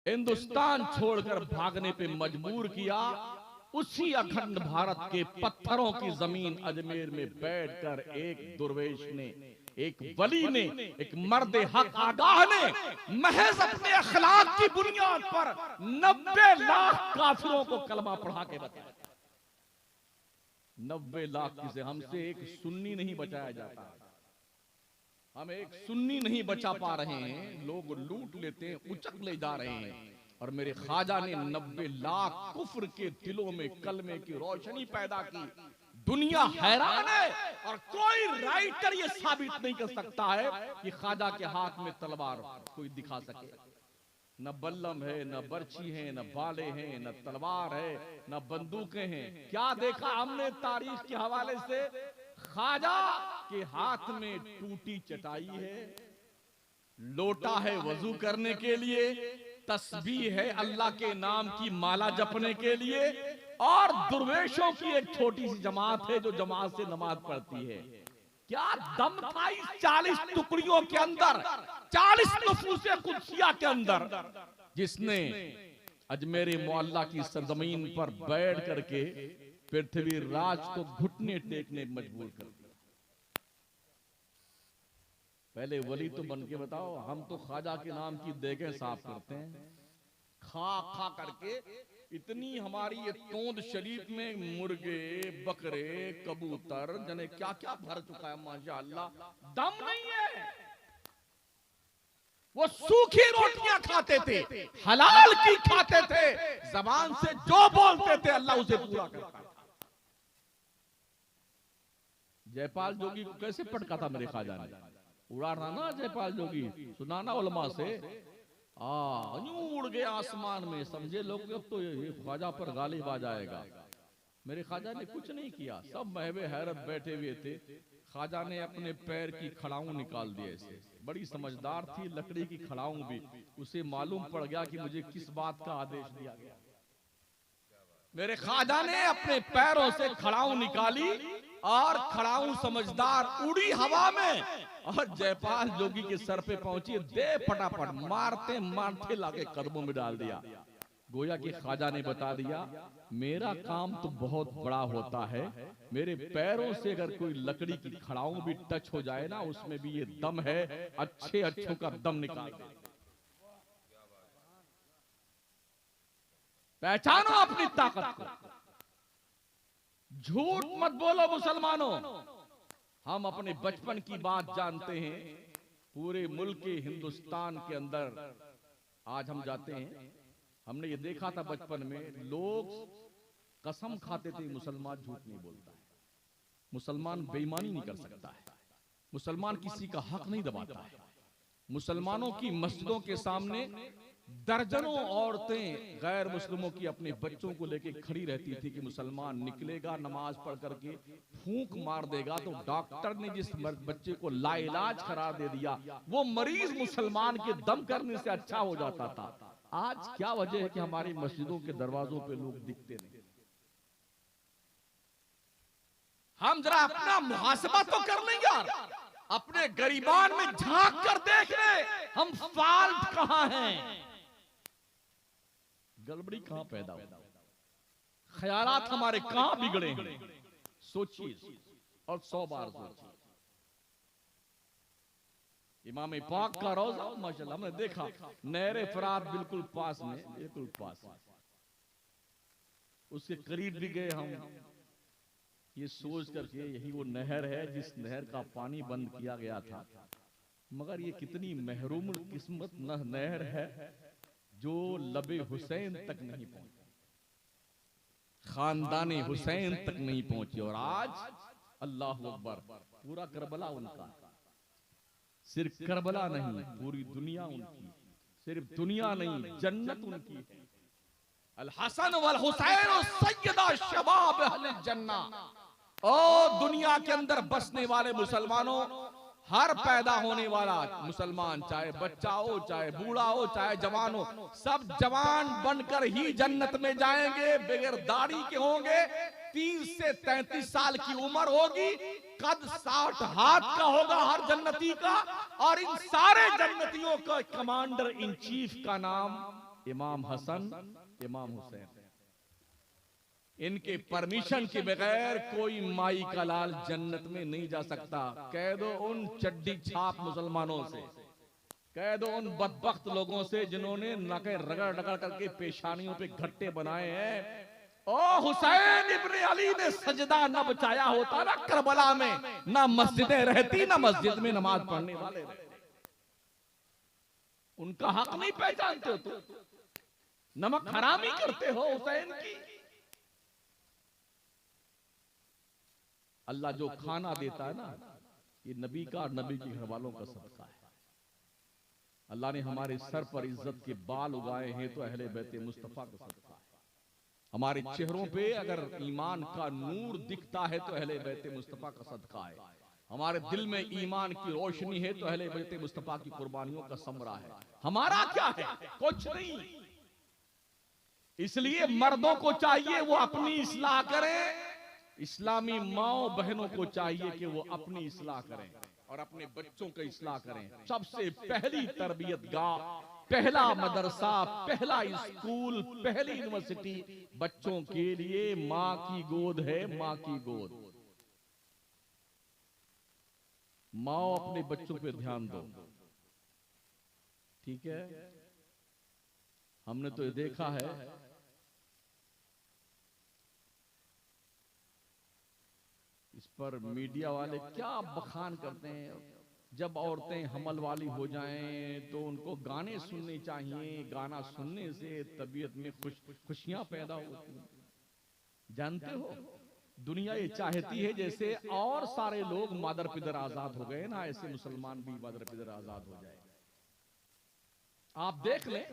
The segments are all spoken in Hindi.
हिंदुस्तान छोड़कर भागने पे मजबूर किया। उसी अखंड भारत के पत्थरों की जमीन अजमेर में बैठकर एक दुर्वेश ने, एक वली ने, एक मर्द हक आगाह ने महज अपने अखलाक की बुनियाद पर 90 लाख काफिरों को कलमा पढ़ा के बताया। 90 लाख किसे, हमसे एक सुन्नी नहीं बचाया जाता। हम एक सुन्नी नहीं बचा पा रहे हैं, लोग लूट लेते हैं, उचक ले जा रहे हैं। और मेरे ख्वाजा ने 90 लाख कुफ्र के दिलों में कलमे की रोशनी पैदा की। दुनिया हैरान है और कोई राइटर ये साबित नहीं कर सकता है कि ख्वाजा के हाथ में तलवार कोई दिखा सके। न बल्लम है, न बर्छी है, न बाले हैं, न तलवार है, न बंदूकें हैं। क्या देखा हमने तारीख के हवाले से? ख्वाजा के हाथ में टूटी चटाई है, लोटा है वजू करने के लिए, तस्बीह है अल्लाह के नाम की माला जपने के लिए, और दुर्वेशों की एक छोटी सी जमात है जो जमात से नमाज पढ़ती है। क्या दम था इस 40 टुकड़ियों के अंदर, 40 नफूसे कुदसिया के अंदर, जिसने अजमेर मोहल्ला की सरजमीन पर बैठ करके पृथ्वी राज को घुटने टेकने मजबूर कर दिया। पहले वली तो बन के बताओ। हम तो ख्वाजा के नाम की देखें साफ करते हैं, खा खा करके। इतनी हमारी ये तोंद शरीफ में मुर्गे, बकरे, कबूतर जने क्या क्या भर चुका है माशाअल्लाह। दम नहीं है। वो सूखी रोटियां खाते थे, हलाल की खाते थे, जबान से जो बोलते थे अल्लाह उसे पूरा करता था। जयपाल जोगी को कैसे पटका था मेरे ख्वाजा ने? उड़ाना ना जयपाल जोगी, सुनाना उलमा से। यूं उड़ गया आसमान में, समझे लोग अब तो ये ख्वाजा पर गालिब आ जाएगा। मेरे ख्वाजा ने कुछ नहीं किया, सब महवे हैरत बैठे हुए थे। ख्वाजा ने अपने पैर की खड़ाऊं निकाल दिए ऐसे। बड़ी समझदार थी लकड़ी की खड़ाऊं भी। उसे मालूम पड़ गया कि मुझे किस बात का आदेश दिया गया। मेरे ख्वाजा ने अपने पैरों से खड़ाऊं निकाली और खड़ाऊं समझदार उड़ी हवा में और जयपाल जोगी के सर पे पहुंची। दे फटाफट, मारते मारते लाके कदमों में डाल दिया। गोया कि ख्वाजा ने बता दिया, मेरा काम तो बहुत बड़ा होता है, मेरे पैरों से अगर कोई लकड़ी की खड़ाऊं भी टच हो जाए ना, उसमें भी ये दम है, अच्छे अच्छों का दम निकाल दे। पहचानो अपनी ताकत को। झूठ मत बोलो मुसलमानों। हम अपने बचपन की बात जानते हैं। पूरे मुल्क हिंदुस्तान के अंदर आज हम जाते हैं, हमने ये देखा था बचपन में, लोग कसम खाते थे मुसलमान झूठ नहीं बोलता है, मुसलमान बेईमानी नहीं कर सकता है, मुसलमान किसी का हक नहीं दबाता है। मुसलमानों की मस्जिदों के सामने दर्जनों औरतें गैर मुस्लिमों की अपने बच्चों को लेके खड़ी रहती थी कि मुसलमान निकलेगा नमाज पढ़ करके फूंक मार देगा तो डॉक्टर ने जिस बच्चे को लाइलाज करार दे दिया, वो मरीज मुसलमान के दम करने से अच्छा हो जाता था। आज क्या वजह है कि हमारी मस्जिदों के दरवाजों पे लोग दिखते नहीं? हम जरा अपना मुहासबा तो कर लेंगे यार, अपने गरीबान में झांक कर देख ले, हम फाल्ट कहां हैं, गड़बड़ी कहां पैदा हुई, ख्यालात हमारे कहां बिगड़े हैं। सोचिए और 100 बार सोचिए। इमाम पाक का रोजा माशाल्लाह हमने देखा, नहर फरात बिल्कुल पास में, बिल्कुल पास, उसके करीब भी गए हम, ये सोच करके यही वो नहर है जिस नहर का पानी बंद किया गया था। मगर ये कितनी महरूम किस्मत नहर है जो लबे हुसैन तक नहीं पहुंची, खानदाने हुसैन तक नहीं पहुंची। और आज अल्लाह अकबर, पूरा करबला उनका, सिर्फ करबला नहीं पूरी दुनिया उनकी, सिर्फ दुनिया नहीं जन्नत उनकी है। अल हसन वल हुसैन सय्यदा शबाब अहले जन्ना। और दुनिया के अंदर बसने वाले मुसलमानों, हर पैदा होने वाला मुसलमान, चाहे बच्चा हो, चाहे बूढ़ा हो, चाहे जवान हो, सब जवान बनकर ही जन्नत में जाएंगे, बगैर दाढ़ी के होंगे। 30 से 33 साल की उम्र होगी, कद 60 हाथ का होगा हर जन्नती का। और इन सारे जन्नतियों का कमांडर इन चीफ का नाम इमाम हसन, इमाम हुसैन। इनके परमिशन के बगैर कोई माई का लाल जन्नत में नहीं जा सकता। कह दो उन चड्डी छाप मुसलमानों से, कह दो उन बदबख्त लोगों से जिन्होंने नके रगड़ रगड़ करके पेशानियों पे घट्टे बनाए हैं। ओ हुसैन इब्ने अली ने सजदा न बचाया होता ना करबला में, ना मस्जिदें रहती, ना मस्जिद में नमाज पढ़ने वाले रहते। उनका हक नहीं पहचानते हो तो नमक हरामी करते हो हुसैन की। अल्लाह जो खाना देता है ना, ये नबी का और नबी के घर वालों का सदका है। अल्लाह ने हमारे सर पर इज्जत के बाल उगाए हैं तो अहले बैत मुस्तफा का सदका है। हमारे चेहरों पे अगर ईमान का नूर दिखता है तो अहले बैत मुस्तफा का सदका है। हमारे दिल में ईमान की रोशनी है तो अहले बैत मुस्तफा की कुर्बानियों का समरा है। हमारा क्या है? कुछ नहीं। इसलिए मर्दों को चाहिए वो अपनी इस्लाह करें, इस्लामी माओ बहनों को चाहिए कि वो अपनी इस्लाह करें और अपने बच्चों का इस्लाह करें। सबसे पहली तरबियत गाह, पहला मदरसा, पहला स्कूल, पहली यूनिवर्सिटी बच्चों के लिए मां की गोद है। मां की गोद। माओ अपने बच्चों पे ध्यान दो, ठीक है? हमने तो ये देखा है इस पर मीडिया वाले क्या बखान करते हैं। जब औरतें हमल वाली हो जाएं तो उनको गाने सुनने चाहिए, गाना सुनने से तबीयत में खुशियां पैदा होती हैं। जानते हो दुनिया ये चाहती है जैसे और सारे लोग मादर पिदर आजाद हो गए ना, ऐसे मुसलमान भी मादर पिदर आजाद हो जाए। आप देख लें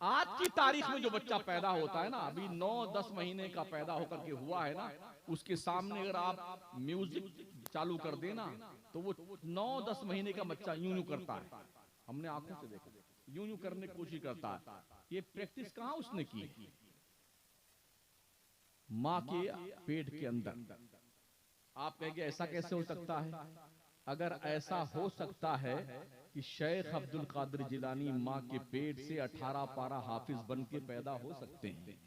आज की तारीख में जो बच्चा पैदा होता है ना, अभी 9-10 महीने का पैदा होकर के हुआ है ना, उसके सामने अगर आप म्यूजिक चालू कर देना तो वो 9-10 महीने का बच्चा यूं यूं करता है। हमने आंखों से देखा, यूं यूं करने की कोशिश करता है। ये प्रैक्टिस कहां उसने की? मां के पेट के अंदर। आप कहेंगे ऐसा कैसे हो सकता है? अगर ऐसा हो सकता है कि शेख अब्दुल कादिर जिलानी मां के पेट से 18 पारा हाफिज बन के पैदा हो सकते हैं,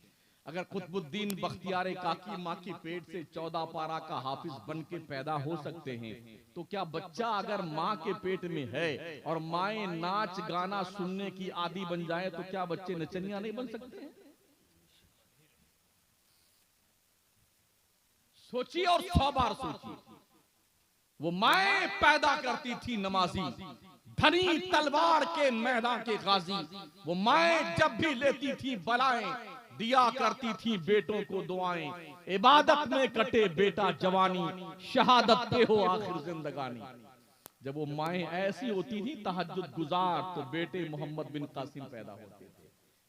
अगर कुतुबुद्दीन बख्तियार काकी मां के पेट से 14 पारा का हाफिज बन के पैदा हो सकते हैं, तो क्या बच्चा अगर मां के पेट में है और माएं नाच गाना सुनने की आदी बन जाए तो क्या बच्चे नचनिया नहीं बन सकते हैं? सोचिए और 100 बार सोचिए। वो माएं पैदा करती थी नमाजी, धनी तलवार के मैदान के गाजी। वो माएं जब भी लेती थी बलाएं, दिया करती थी बेटों को दुआएं। इबादत में कटे बेटा जवानी, शहादत पे हो आखिर जिंदगानी। जब वो माएं ऐसी होती थी तहज्जुद गुजार, तो बेटे मोहम्मद बिन कासिम पैदा होते थे,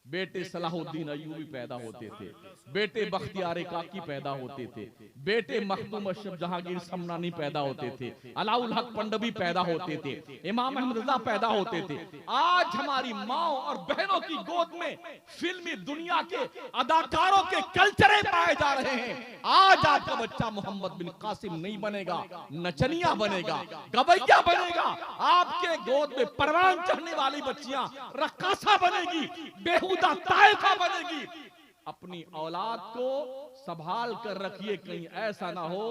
बेटे सलाहुद्दीन अय्यूबी पैदा होते थे, बेटे बख्तियार काकी पैदा होते थे, बेटे मखदूम अशरफ जहांगीर समनानी पैदा होते थे, अलाउल हक पंडवी पैदा होते थे, इमाम अहमद रजा पैदा होते थे। आज हमारी माओ और बहनों की गोद में फिल्मी दुनिया के अदाकारों के कल्चरे पाए जा रहे हैं। आज आपका बच्चा मोहम्मद बिन कासिम नहीं बनेगा, नचनिया बनेगा, गवैया बनेगा। आपके गोद में परवान चढ़ने वाली बच्चियां रक्कासा बनेगी, बेहुदा ताइफा बनेगी। अपनी औलाद को संभाल कर रखिए, कहीं ऐसा ना हो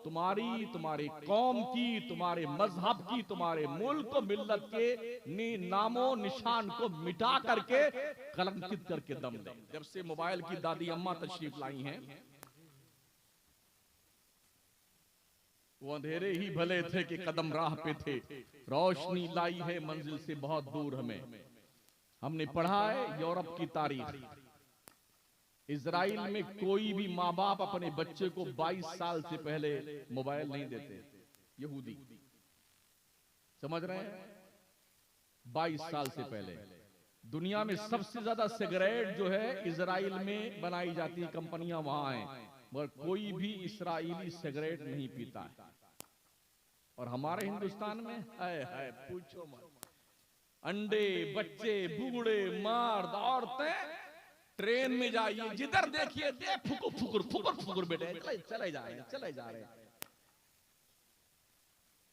तुम्हारी, तुम्हारी कौम की, तुम्हारे मजहब की, तुम्हारे मुल्क मिल्लत के नामो निशान को मिटा करके कलंकित करके दम दे। जब से मोबाइल की दादी अम्मा तशरीफ लाई हैं, वो अंधेरे ही भले थे कि कदम राह पे थे, रोशनी लाई है मंजिल से बहुत दूर हमें। हमने पढ़ा है यूरोप की तारीख, इजराइल में कोई भी माँ बाप अपने बच्चे को 22 साल से पहले मोबाइल नहीं देते। यहूदी, समझ रहे हैं? 22 साल से पहले। दुनिया में सबसे ज्यादा सिगरेट जो है इजराइल में बनाई जाती है, कंपनियां वहां हैं, मगर कोई भी इस्राएली सिगरेट नहीं पीता है। और हमारे हिंदुस्तान में है पूछो मत, अंडे, बच्चे, बूढ़े, मर्द, औरतें ट्रेन में जाइए, जिधर देखिए फुकुर फुकुर फुकुर फुकुर बेटे चले जा रहे हैं, चले जा रहे हैं।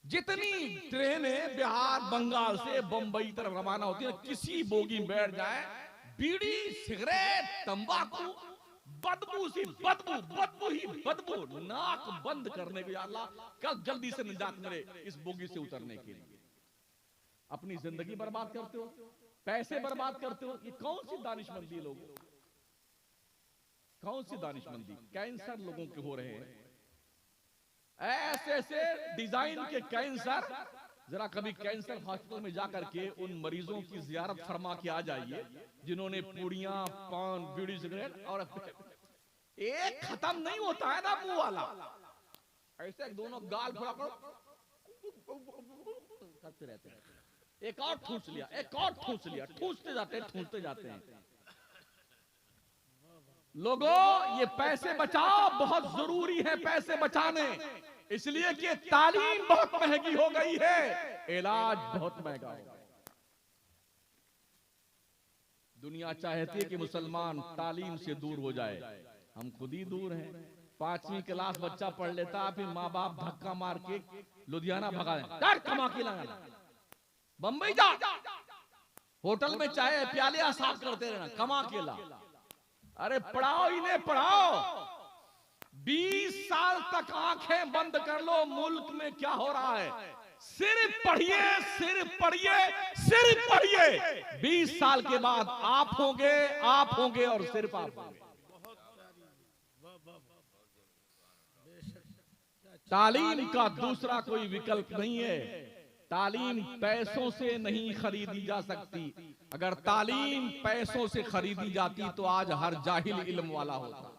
जितनी ट्रेनें बिहार बंगाल से बंबई तरफ रवाना होती है, किसी बोगी में बैठ जाए बीड़ी, सिगरेट, तंबाकू, बदबू सी बदबू, बदबू ही बदबू, नाक बंद करने को, या अल्लाह कल जल्दी से निजात मिले इस बोगी से उतरने के लिए। अपनी जिंदगी बर्बाद करते हो, पैसे बर्बाद करते हो, ये कौन सी दानिशमंदी लोग, कौन सी दानिशमंदी। कैंसर लोगों के हो रहे हैं, ऐसे ऐसे डिजाइन के कैंसर। जरा कभी कैंसर हॉस्पिटल में जाकर के उन मरीजों की जियारत फरमा के आ जाइए जिन्होंने पूड़ियां, पान, बीड़ी, सिगरेट, और एक खत्म नहीं होता है ना मुंह वाला, ऐसे दोनों गाल फड़ा करते रहते हैं, एक और ठूस लिया, एक और ठूस लिया, ठूसते जाते हैं। लोगों, ये पैसे बचाओ, बहुत जरूरी है पैसे बचाने, इसलिए कि तालीम बहुत महंगी हो गई है, इलाज बहुत महंगा है। दुनिया चाहती है कि मुसलमान तालीम से दूर हो जाए, हम खुद ही दूर हैं। 5वीं क्लास बच्चा पढ़ लेता, फिर माँ बाप धक्का मार के लुधियाना भगा दें, कमा के लाना, बंबई जा, होटल में चाय प्याले साफ करते रहना, कमा के ला। अरे पढ़ाओ, इन्हें पढ़ाओ, 20 साल तक आंखें बंद कर लो, मुल्क में क्या हो रहा है, सिर्फ पढ़िए, सिर्फ पढ़िए, सिर्फ पढ़िए। 20 साल के बाद आप होंगे और सिर्फ आप होंगे। तालीम का दूसरा कोई विकल्प नहीं है। तालीम पैसों से नहीं खरीदी जा सकती। अगर तालीम पैसों से खरीदी जाती तो आज हर जाहिल इल्म वाला होता।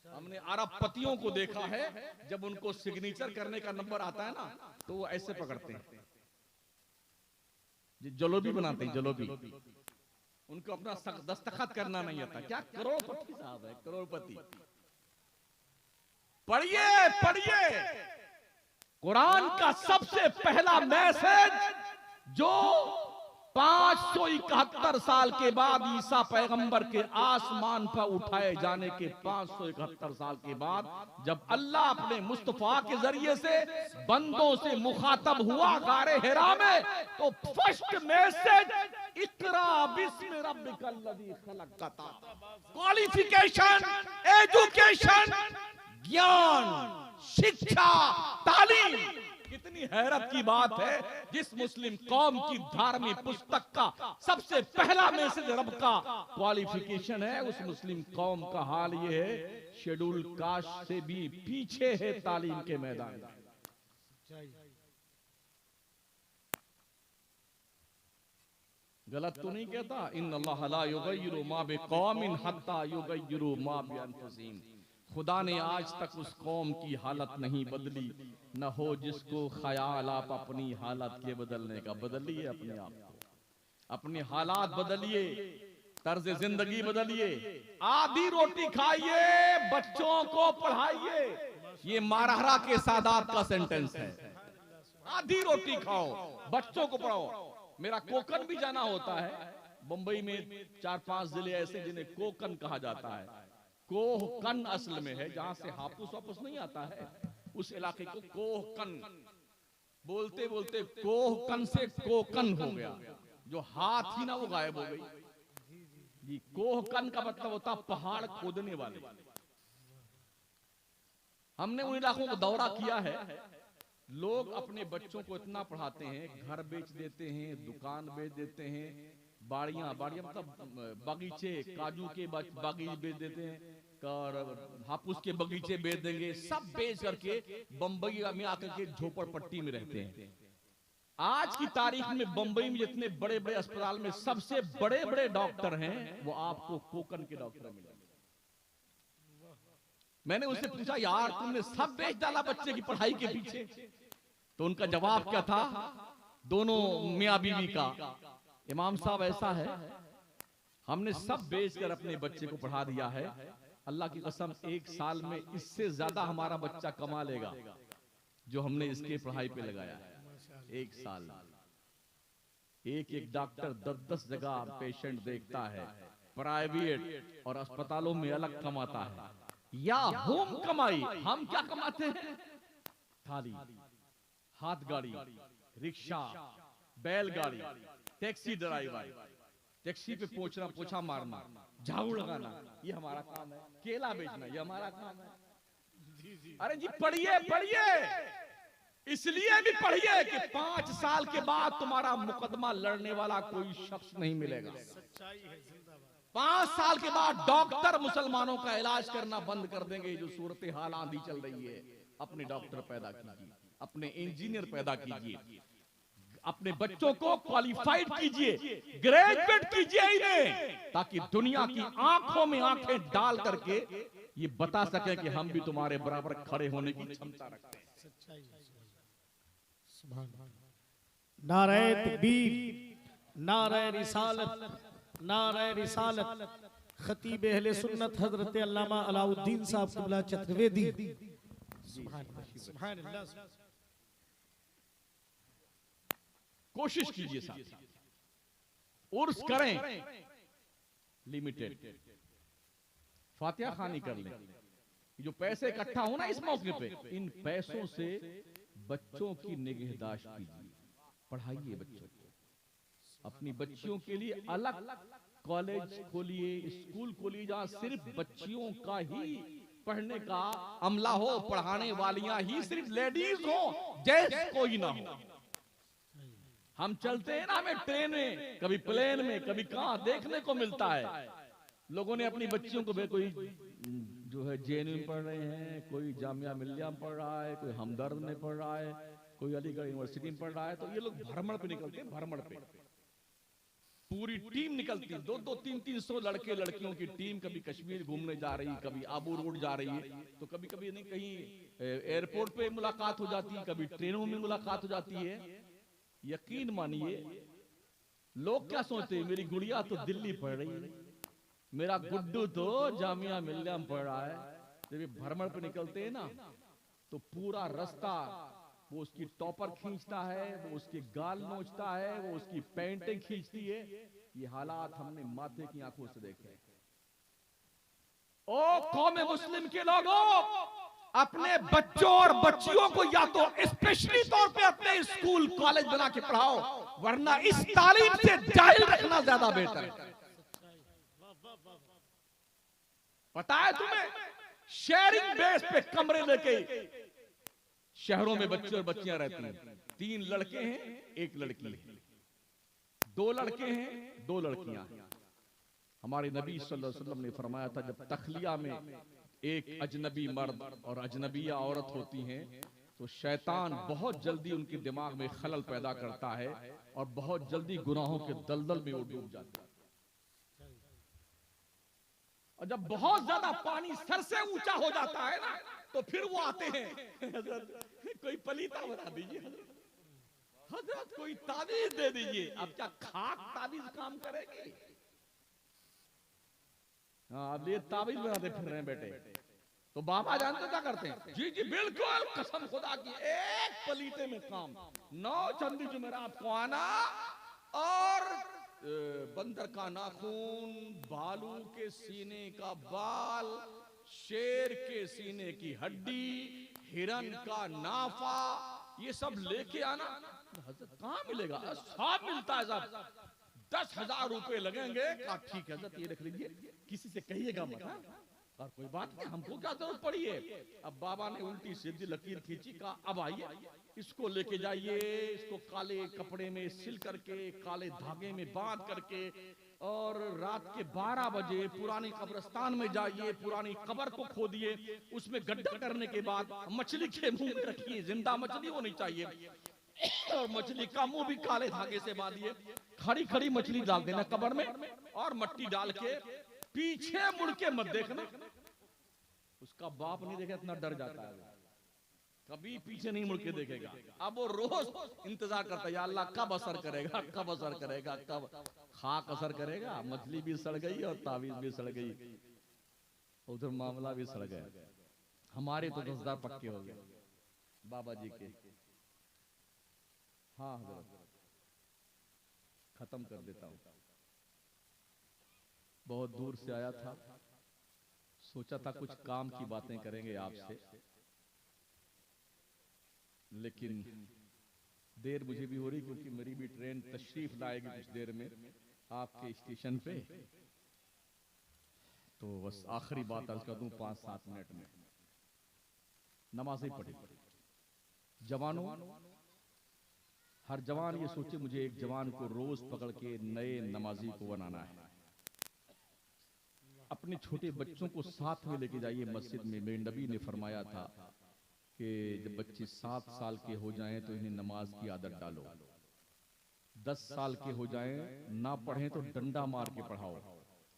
हमने अरबपतियों को देखा है, जब उनको सिग्नेचर करने का नंबर आता है ना, तो वो ऐसे पकड़ते हैं, जलोबी बनाते हैं, जलोबी। उनको अपना दस्तखत करना नहीं आता। क्या करोड़पति साहब है, करोड़पति। पढ़िए, पढ़िए। कुरान का सबसे पहला मैसेज जो 571 साल के बाद ईसा पैगंबर के आसमान पर उठाए जाने के 571 साल के बाद जब अल्लाह अपने मुस्तफा के जरिए से बंदों से मुखातब हुआ गारे हिरा में, तो फर्स्ट मैसेज इकरा बिस्मि रब्बिकल लज़ी खलक़। क्वालिफिकेशन, एजुकेशन, ज्ञान, शिक्षा, तालीम। कितनी हैरत की बात है, जिस मुस्लिम कौम की धार्मिक पुस्तक का सबसे पहला मैसेज रब का क्वालिफिकेशन है, उस मुस्लिम कौम का हाल ये है, शेड्यूल कास्ट से भी पीछे है तालीम के मैदान में। गलत तो नहीं कहता, इन्नल्लाह ला युगय्यिरु मा बिकौमिन हत्ता युगय्यिरु मा बिअनफुसिहिम। खुदा ने आज तक उस कौम की हालत नहीं बदली, न हो जिसको ख्याल आप अपनी हालत के बदलने का। बदलिए अपने आप को, अपने हालात बदलिए, तर्ज जिंदगी बदलिए। आधी रोटी खाइए, बच्चों को पढ़ाइए। ये मारहरा के सादात का सेंटेंस है। आधी रोटी खाओ, बच्चों को पढ़ाओ। मेरा कोकन भी जाना होता है, मुंबई में 4-5 जिले ऐसे जिन्हें कोकन कहा जाता है। कोहकन असल में है जहां से हापुस वापुस नहीं आता है, उस इलाके को कोहकन बोलते बोलते कोहकन से कोकन हो गया, जो हाथ ही ना वो गायब हो गई जी। कोहकन का मतलब होता पहाड़ खोदने वाले। हमने उन इलाकों को दौरा किया है। लोग अपने बच्चों को इतना पढ़ाते हैं, घर बेच देते हैं, दुकान बेच देते हैं, बाड़ियां मतलब बगीचे, काजू के बागीचे बेच देते हैं, और हापुस के बगीचे बेच देंगे। सब बेच करके बंबई में आकर के झोपड़पट्टी में रहते हैं। आज की तारीख में बंबई में जितने बड़े बड़े अस्पताल में सबसे बड़े बड़े डॉक्टर हैं, वो आपको कोकन के डॉक्टर मिलेंगे। मैंने उससे पूछा, यार तुमने सब बेच डाला बच्चे की पढ़ाई के पीछे? तो उनका जवाब क्या था, दोनों मियां बीवी का, इमाम साहब ऐसा है, हमने सब बेचकर अपने बच्चे को पढ़ा दिया है। अल्लाह की कसम, 1 साल में इससे ज्यादा हमारा बच्चा कमा लेगा जो हमने इसके पढ़ाई पे लगाया है। 1 साल एक एक डॉक्टर 10-10 जगह पेशेंट देखता है, प्राइवेट और अस्पतालों में अलग कमाता है। या होम कमाई, हम क्या कमाते हैं? थाली, हाथ गाड़ी, रिक्शा, बैलगाड़ी, टैक्सी ड्राइवर, टैक्सी पे पोछना, पोछा मारना, झाड़ू लगाना, ये हमारा काम है। केला बेचना, ये हमारा काम है। अरे जी पढ़िए पढ़िए, इसलिए भी पढ़िए कि 5 साल के बाद तुम्हारा मुकदमा लड़ने वाला कोई शख्स नहीं मिलेगा। 5 साल के बाद डॉक्टर मुसलमानों का इलाज करना बंद कर देंगे। जो सूरत हाल आंधी चल रही है, अपने डॉक्टर पैदा कीजिए, अपने इंजीनियर पैदा कीजिए, अपने बच्चों को क्वालिफाइड कीजिए, ग्रेजुएट कीजिए इन्हें, ताकि दुनिया की आंखों में आंखें डाल करके ये बता सके कि हम भी तुम्हारे बराबर खड़े होने की क्षमता रखते हैं। नारे तकबीर, नारे रिसालत, नारे रिसालत। खतीब अहले सुन्नत हजरत अल्लामा अलाउद्दीन साहब क़िबला चतुर्वेदी। सुभान अल्लाह। कोशिश कीजिए साथ, उर्स करें लिमिटेड, फातिहा खानी कर लें। जो पैसे इकट्ठा हो ना इस मौके पे, इन पैसों से बच्चों की निगहदाश्त कीजिए, पढ़ाइए बच्चों को। अपनी बच्चियों के लिए अलग कॉलेज खोलिए, स्कूल खोलिए, जहां सिर्फ बच्चियों का ही पढ़ने का अमला हो, पढ़ाने वालियां ही सिर्फ लेडीज हो, जेंट्स कोई ना हो। हम चलते हैं ना, हमें ट्रेन में, कभी प्लेन में, कभी कहां देखने को मिलता है। लोगों ने अपनी बच्चियों को, कोई जो है जेएनयू में पढ़ रहे हैं, कोई जामिया मिल्लिया में पढ़ रहा है, कोई हमदर्द में पढ़ रहा है, कोई अलीगढ़ यूनिवर्सिटी में पढ़ रहा है। तो ये लोग भ्रमण पे निकलते हैं, भ्रमण पे पूरी टीम निकलती है, 200-300 लड़के लड़कियों की टीम, कभी कश्मीर घूमने जा रही, कभी आबू रोड जा रही है, तो कभी कभी नहीं कहीं एयरपोर्ट पे मुलाकात हो जाती है, कभी ट्रेनों में मुलाकात हो जाती है। यकीन मानिए, लोग क्या सोचते हैं, मेरी गुड़िया तो दिल्ली पढ़ रही है, मेरा गुड्डू तो जामिया मिल्लिया में पढ़ रहा है। जब ये भ्रमण पे निकलते हैं ना, तो पूरा रास्ता वो उसकी टॉपर खींचता है, वो उसके गाल नोचता है, वो उसकी पैंटें खींचती है। ये हालात हमने माथे की आंखों से देखे। ओ कौम मुस्लिम के लोगों, अपने बच्चों और बच्चियों को या तो स्पेशली तौर पे अपने स्कूल कॉलेज बना के पढ़ाओ, वरना इस तालीम से जाहिल रखना ज्यादा बेहतर है। पता है तुम्हें, शेयरिंग बेस पे कमरे लेके शहरों में बच्चे और बच्चियां रहती हैं। 3 लड़के हैं, 1 लड़की है, 2 लड़के हैं, 2 लड़कियां हैं। हमारे नबी सल्लल्लाहु अलैहि वसल्लम ने फरमाया था, जब तखलिया में एक अजनबी मर्द और अजनबिया औरत होती हैं, तो शैतान बहुत जल्दी उनके दिमाग में खलल पैदा करता है और बहुत जल्दी गुनाहों के दलदल में वो डूब जाता है। और जब बहुत ज्यादा पानी सर से ऊंचा हो जाता है ना, तो फिर वो आते हैं, कोई पलीता बना दीजिए हजरत, कोई ताबीज दे दीजिए। अब क्या खाक ताबीज काम करेगी? हाँ, अब ये ताबीज बनाते फिर रहे हैं बेटे। तो बाबा जानते क्या करते हैं? जी जी बिल्कुल, कसम खुदा की, एक पलीते में काम। 9 चंदी जुमेरात को आना, और बंदर का नाखून, भालू के सीने का बाल, शेर के सीने की हड्डी, हिरन का नाफा, ये सब लेके आना। हजरत कहाँ मिलेगा? सब मिलता है साहब, 10,000 रुपए लगेंगे। कहा ठीक है हजरत, ये रख लीजिए, किसी से कहिएगा मत। और कोई बात नहीं, हमको क्या जरूरत पड़ी है। अब बाबा ने उल्टी सीधी लकीर खींची, कहा अब आइए, इसको लेके जाइए, इसको काले कपड़े में सिल करके, काले धागे में बांध करके, और रात के 12 बजे पुरानी कब्रिस्तान में जाइए, पुरानी कब्र को खोदिए, उसमें गड्ढा करने के बाद मछली के मुंह में रखिए, जिंदा मछली होनी चाहिए, और मछली का मुंह भी काले धागे से बांधिए। खड़ी खड़ी मछली डाल देना कब्र में, और मट्टी डाल के पीछे मुड़ के मत देखना। उसका बाप नहीं देखे, इतना डर जाता है, कभी पीछे नहीं मुड़ के देखेगा। अब वो रोज इंतजार करता है, या अल्लाह कब असर करेगा, कब असर करेगा, कब खाक असर करेगा। मछली भी सड़ गई और तावीज भी सड़ गई, उधर मामला भी सड़ गया। हमारे तो 10,000 पक्के हो गए बाबा जी के। हाँ हजरत, खत्म कर देता हूं। बहुत दूर से आया था, सोचा था कुछ काम की बातें करेंगे आपसे, लेकिन देर मुझे भी हो रही, क्योंकि मेरी भी ट्रेन तशरीफ लाएगी कुछ देर में। आपके स्टेशन पे, तो बस आखिरी बात अर्ज कर दूं 5-7 मिनट में। नमाजें पढ़े जवानों, हर जवान ये सोचे मुझे एक जवान को रोज पकड़ के नए नमाजी को बनाना है। अपने छोटे बच्चों को साथ में लेके जाइए मस्जिद में। मेरे नबी ने फरमाया था कि जब बच्चे 7 साल के हो जाएं तो इन्हें नमाज की आदत डालो। 10 साल के हो जाएं, ना पढ़ें तो डंडा मार के पढ़ाओ।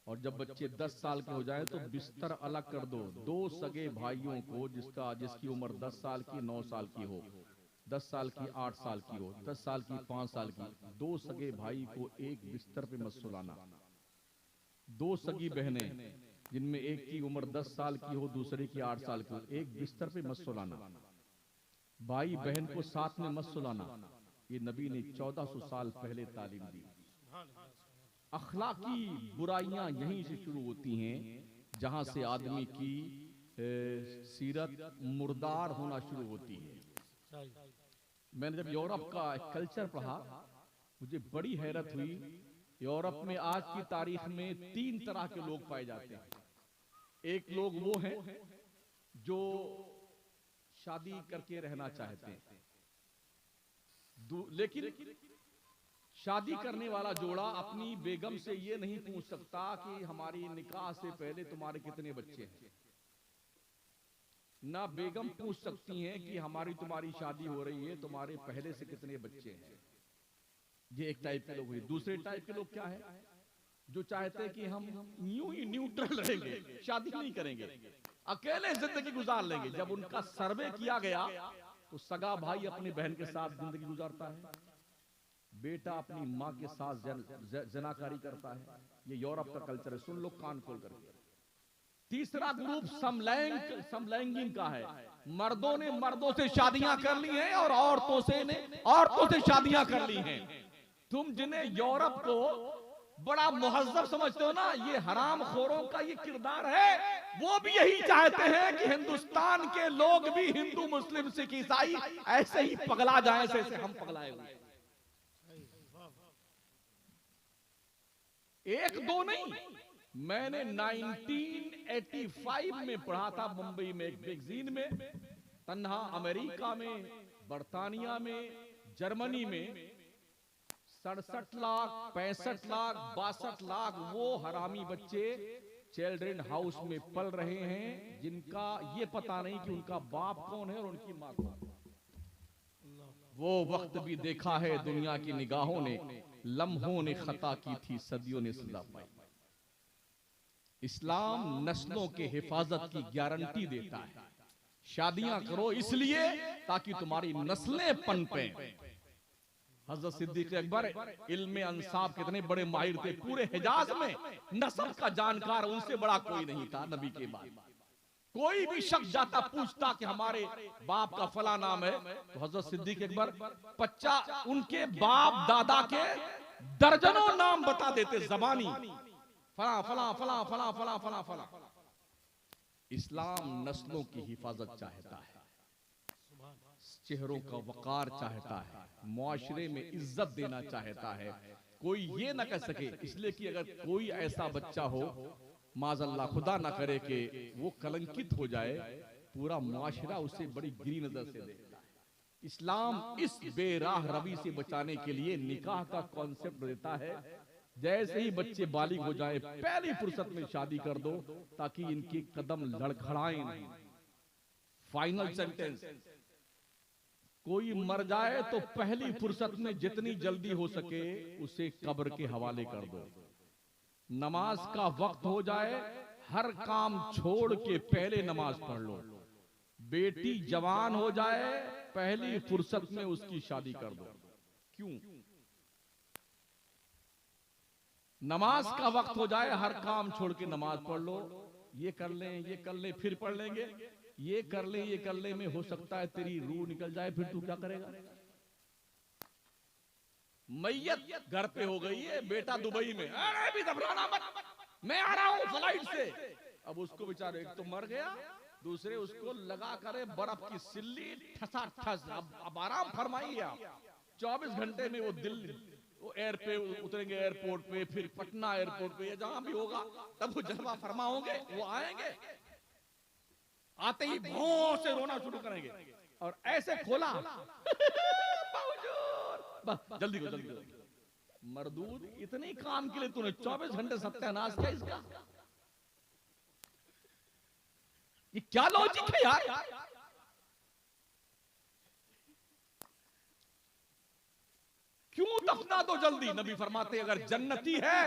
और जब बच्चे 10 साल के हो जाएं तो बिस्तर अलग कर दो। 2 सगे भाइयों को जिसकी उम्र 10 साल की 9 साल की हो, 10 साल की 8 साल की हो, 10 साल की 5 साल की, 2 सगे भाई को एक बिस्तर पे मत सुलाना। 2 सगी बहनें जिनमें एक की उम्र 10 साल की हो, दूसरे की 8 साल की हो, एक बिस्तर पे मत सुलाना। भाई बहन को साथ में मत सुलाना। ये नबी ने 1400 साल पहले तालीम दी। अखलाकी बुराइयां यहीं से शुरू होती हैं, जहां से आदमी की सीरत मुर्दार होना शुरू होती है। मैंने जब यूरोप का कल्चर पढ़ा, मुझे बड़ी हैरत हुई। यूरोप में आज की तारीख में 3 तरह के लोग पाए जाते हैं। एक लोग वो हैं जो शादी करके रहना चाहते हैं, लेकिन शादी करने वाला जोड़ा अपनी बेगम से ये नहीं पूछ सकता कि हमारी निकाह से पहले तुम्हारे कितने बच्चे हैं। ना बेगम पूछ सकती हैं कि हमारी तुम्हारी शादी हो रही है, तुम्हारे पहले से कितने बच्चे हैं। ये एक टाइप के लोग हुए। दूसरे टाइप के लोग क्या है, जो चाहते हैं कि हम यूं ही न्यूट्रल रहेंगे, शादी नहीं करेंगे, अकेले जिंदगी गुजार लेंगे। जब उनका सर्वे किया गया तो सगा भाई अपनी बहन के साथ जिंदगी गुजारता है, बेटा अपनी माँ के साथ जनाकारी करता है। ये यूरोप का कल्चर है, सुन लो कान खोल करके। तीसरा ग्रुप समलैंगिक का है। मर्दों ने मर्दों से शादियां कर ली हैं और औरतों से शादियां कर ली हैं। तुम जिन्हें यूरोप को बड़ा मुहज्जब समझते हो ना, ये हराम खोरों का ये किरदार है। वो भी यही चाहते हैं कि हिंदुस्तान के लोग भी हिंदू मुस्लिम सिख ईसाई ऐसे ही पगला जाएं जैसे हम पगलाए हुए। एक दो नहीं, मैंने 1985 में पढ़ा था मुंबई में एक मैगजीन में, तन्हा अमेरिका में, बर्तानिया में, जर्मनी में 67 लाख 65 लाख 62 लाख वो हरामी बच्चे चिल्ड्रन हाउस में पल रहे हैं, जिनका ये पता नहीं कि उनका बाप कौन है और उनकी माँ कौन है। वो वक्त भी देखा है दुनिया की निगाहों ने, लम्हों ने खता की थी, सदियों ने सजा पाई। इस्लाम नस्लों के हिफाजत की गारंटी देता है। शादियां करो इसलिए ताकि तुम्हारी नस्लें पनपे। हजरत सिद्दीक अकबर इल्मे अंसाब कितने बड़े माहिर थे। पूरे हिजाज में नस्ब का जानकार उनसे बड़ा कोई नहीं था। नबी के बाद कोई भी शख्स जाता पूछता कि हमारे बाप का फला नाम है, तो हजरत सिद्दीक अकबर 50 उनके बाप दादा के दर्जनों नाम बता देते जबानी, फला फला फला फला फला फला फला। इस्लाम नस्लों की हिफाजत चाहता है, चेहरों का वकार चाहता है, मुआशरे में इज्जत देना चाहता है। कोई ये ना कह सके, इसलिए कि अगर कोई ऐसा बच्चा हो माज़अल्लाह खुदा ना करे कि वो कलंकित हो जाए, पूरा मुआशरा उसे बड़ी गिरी नजर से देखता है। इस्लाम इस बेराह रवी से बचाने के लिए निकाह का कॉन्सेप्ट देता है। जैसे ही बच्चे बालिग हो जाए पहली फुर्सत में शादी कर दो ताकि इनके कदम लड़खड़ाएं नहीं। फाइनल सेंटेंस, कोई मर जाए तो पहली फुर्सत में जितनी जल्दी हो सके उसे कब्र के हवाले कर दो। नमाज का वक्त हो जाए, हर काम छोड़ के पहले नमाज पढ़ लो। बेटी जवान हो जाए पहली फुर्सत में उसकी शादी कर दो। क्यों? नमाज का वक्त हो जाए, हर काम छोड़ के नमाज पढ़ लो। ये कर लें फिर पढ़ लेंगे, ये कर ले में हो सकता है तेरी रूह निकल जाए, फिर तू क्या करेगा? मैयत घर पे हो गई है, बेटा दुबई में, अरे भी घबराना मत, मैं आ रहा हूं फ्लाइट से। अब उसको बेचारे एक तो मर गया, दूसरे उसको लगा करे बर्फ की सिल्ली ठसा ठस। अब आराम फरमाइए आप, 24 घंटे में वो दिल वो एयर पे उतरेंगे, एयरपोर्ट पे, फिर पटना एयरपोर्ट पे, जहां भी होगा तब वो जलवा फरमा होंगे, वो आएंगे, आते ही भौं से रोना शुरू करेंगे और ऐसे खोला जल्दी को जल्दी को। मरदूद, इतने ही काम के लिए तूने 24 घंटे सत्यानाश किया इसका? ये क्या लॉजिक है यार? क्यों दफना दो जल्दी? नबी फरमाते अगर जन्नती है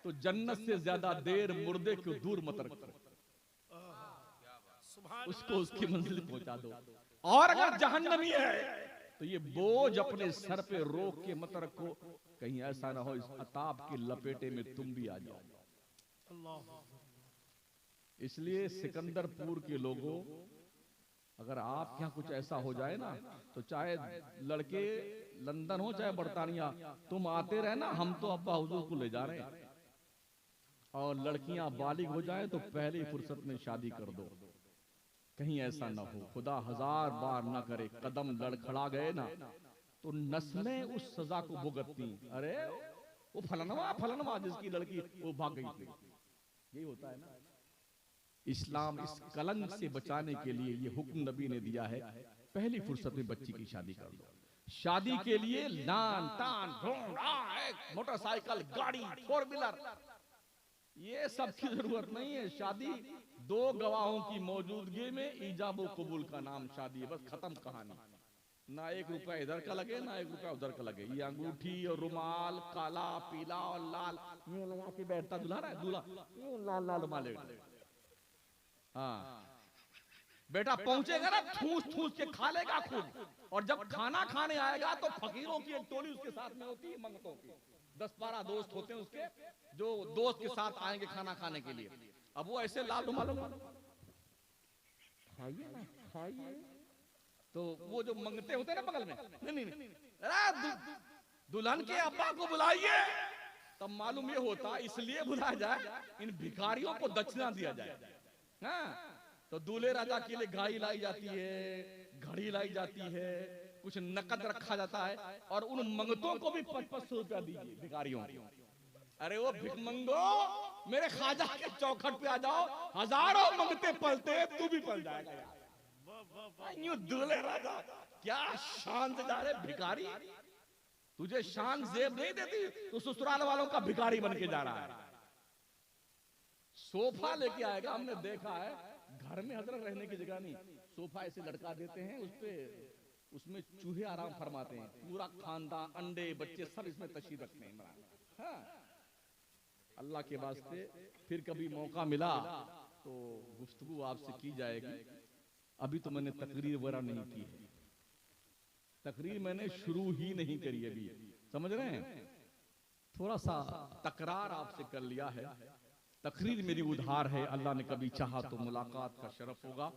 तो जन्नत से ज्यादा देर मुर्दे को दूर मत रखो, उसको उसकी मंजिल पहुंचा दो। और अगर जहन्नमी है तो ये बोझ अपने सर पे रोक के मत रखो, कहीं ऐसा ना हो इस अताब के लपेटे में तुम भी आ जाओ। इसलिए सिकंदरपुर के लोगों, अगर आप यहाँ कुछ ऐसा हो जाए ना, तो चाहे लड़के लंदन हो चाहे बरतानिया, तुम आते रहे ना, हम तो अब्बा हुजूर को ले जा रहे हैं। और लड़कियां बालिग हो जाए तो पहली फुर्सत में शादी कर दो, कहीं ऐसा ना हो, खुदा हजार बार ना करे, कदम लड़खड़ा गए ना तो नस्लें उस सजा को भुगतती। अरे वो फलनवा जिसकी लड़की वो भाग गई थी, यही होता है ना। इस्लाम इस कलंक से बचाने के लिए ये हुक्म नबी ने दिया है, पहली फुर्सत में बच्ची की शादी कर दो। शादी के लिए लान तान मोटरसाइकिल, गाड़ी, 4 व्हीलर, ये सब की जरूरत नहीं है। शादी 2 गवाहों की मौजूदगी में ईजाब व कबूल का नाम शादी है, बस खत्म कहानी। ना 1 रुपया इधर का लगे ना 1 रुपया उधर का लगे। ये अंगूठी और रुमाल काला पीला और लाल यूं लगा के बैठता दूल्हा ना, दूल्हा यूं लाल लाल रुमाल लेके, हाँ बेटा पहुंचेगा ना ठूस के खा लेगा खुद, और जब खाना खाने आएगा तो फकीरों की एक टोली उसके साथ में होती है, मंगतों की 10-12 दोस्त होते हैं उसके, जो दोस्त के साथ आएंगे खाना खाने के लिए। अब वो ऐसे लाल रुमाल खाइए ना खाइए, तो वो जो मंगते होते हैं ना बगल में, नहीं अरे दुल्हन के अब्बा को बुलाइए, तब मालूम ये होता इसलिए बुलाया जाए इन भिखारियों को दक्षिणा दिया जाए। हाँ, तो दूल्हे राजा के लिए गाड़ी लाई जाती है, घड़ी लाई जाती है, कुछ नकद रखा जाता है, और उन मंगतों को भी 500 रुपया दीजिए भिखारियों को। अरे वो भिखमंगो, मेरे खाजा के चौखट पे आ जाओ, हजारों मंगते पलते, तू भी पल जाएगा यार। यूं दूल्हे राजा क्या शान से जा रहे भिखारी, तुझे शान जेब नहीं देती तो ससुराल वालों का भिखारी बन के जा रहा है। सोफा लेके आएगा, हमने देखा है घर में हजरत रहने की जगह नहीं, सोफा ऐसे लटका देते हैं, उस पे उसमें चूहे आराम फरमाते हैं, पूरा खानदान अंडे बच्चे सब इसमें तशरीफ रखते हैं। हाँ, अल्लाह के वास्ते फिर कभी मौका मिला तो गुफ्तगू आपसे की जाएगी। अभी तो मैंने तकरीर वगैरह नहीं की है, तकरीर मैंने शुरू ही नहीं करी अभी, समझ रहे हैं, थोड़ा सा तकरार आपसे कर लिया है। तकरीर मेरी उधार है, अल्लाह ने कभी चाहा तो मुलाकात का शरफ होगा,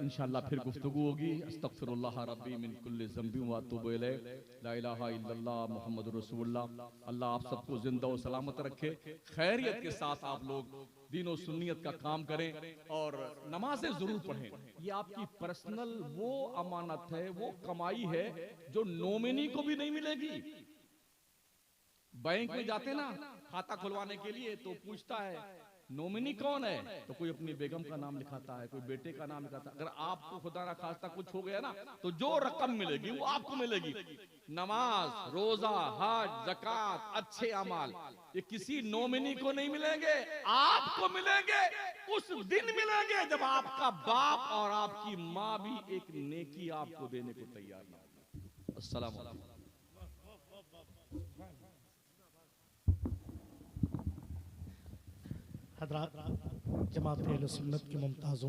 इंशाअल्लाह फिर गुफ्तगू होगी। अस्तगफिरुल्लाह रब्बी मिन कुल्लि ज़ंबि व अतूबु इलैह, ला इलाहा इल्लल्लाह मुहम्मदुर रसूलुल्लाह। अल्लाह आप सबको जिंदा और सलामत रखे, खैरियत के साथ आप लोग दीन और सुन्नियत का काम करें और नमाजें जरूर पढ़ें। ये आपकी पर्सनल वो अमानत है, वो कमाई है जो नॉमिनी को भी नहीं मिलेगी। बैंक में जाते ना खाता खुलवाने के लिए तो पूछता है नॉमिनी कौन है, तो कोई अपनी बेगम का नाम लिखाता है, कोई बेटे का नाम लिखाता है। अगर आपको खुदा ना खास्ता कुछ हो गया ना तो जो रकम मिलेगी वो आपको मिलेगी। नमाज, रोजा, हज, ज़कात, अच्छे अमाल ये किसी नॉमिनी को नहीं मिलेंगे, आपको मिलेंगे। उस दिन मिलेंगे जब आपका बाप और आपकी माँ भी एक नेकी आपको देने को तैयार ना हो। अस्सलाम वालेकुम। हज़रात, जमात अहले सुन्नत की मुमताज़